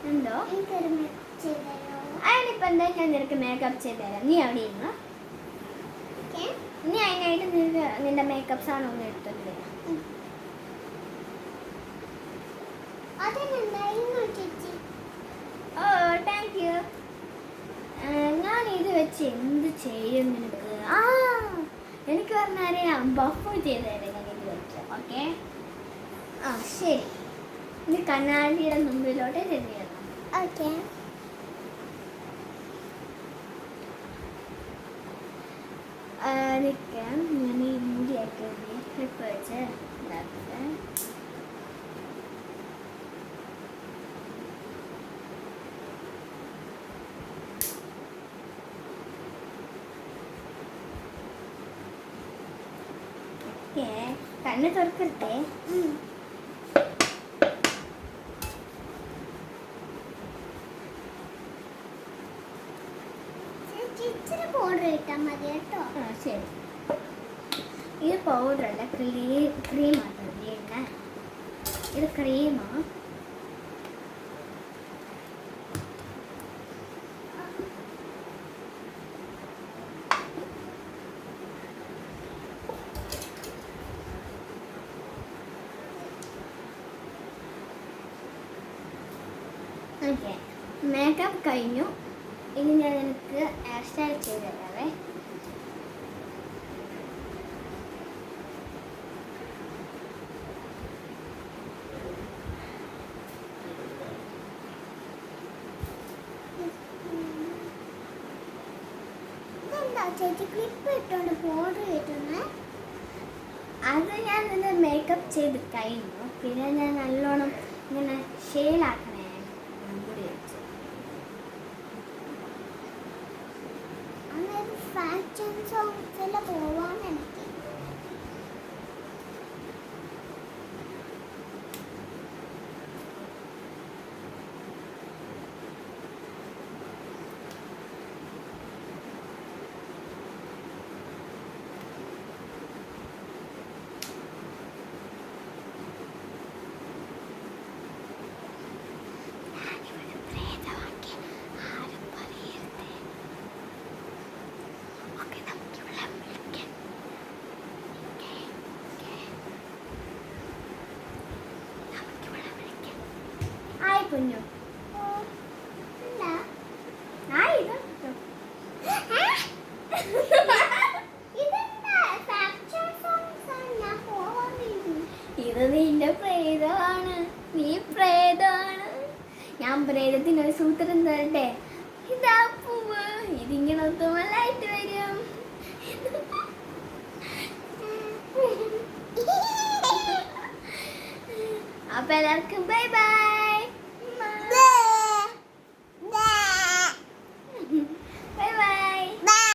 എന്തോ അതിനിപ്പോൾ എന്താ ഞാൻ നിനക്ക് മേക്കപ്പ് ചെയ്ത് തരാം. നീ അവിടെ ഇരുന്നു. നീ അതിനായിട്ട് നിന്റെ മേക്കപ്പ് സാധനം ഒന്ന് എടുത്തോണ്ട് വരാം. ഓ താങ്ക് യു. ഞാൻ ഇത് വെച്ച് എന്ത് ചെയ്യും നിനക്ക്? എനിക്ക് പറഞ്ഞറിയാം, ബഫ് ചെയ്ത് തരാം ഞാൻ ഇത് വെച്ച്. ഓക്കെ, ശരി. ഇത് കണ്ണാടിയുടെ മുമ്പിലോട്ട് ചെല്ലുക. ഓക്കെ, നിൽക്കാം. ഞാൻ ഈ മുടിയൊക്കെ ക്ലിപ്പ് വെച്ച് ഇതാക്കട്ടെ. ഓക്കെ, കണ്ണ് തുറക്കട്ടെ. ശരി, ഇത് പൗഡറല്ല, ക്രീമാണ്. ഇത് ക്രീമാണ്. ഓക്കെ, മേക്കപ്പ് കഴിഞ്ഞു. ഇനി ഞാൻ എനിക്ക് ഹെയർ സ്റ്റൈൽ ചെയ്ത് തരാവേ. അത് ഞാൻ ഇന്ന് മേക്കപ്പ് ചെയ്ത് കഴിഞ്ഞു. പിന്നെ ഞാൻ നല്ലോണം ഇങ്ങനെ ഷെയിലാക്കണേ മുടി വെച്ച്. പോവാൻ എനിക്ക് കുഞ്ഞു ഇത് നിന്റെ പ്രേതമാണ്. നീ പ്രേതമാണ്. ഞാൻ പ്രേതത്തിനൊരു സൂത്രം തരട്ടെ. ഇതാ പൂവ്, ഇതിങ്ങനെ ഒത്തുമല്ലായിട്ട് വരും. അപ്പൊ എല്ലാവർക്കും ബൈ ബൈ.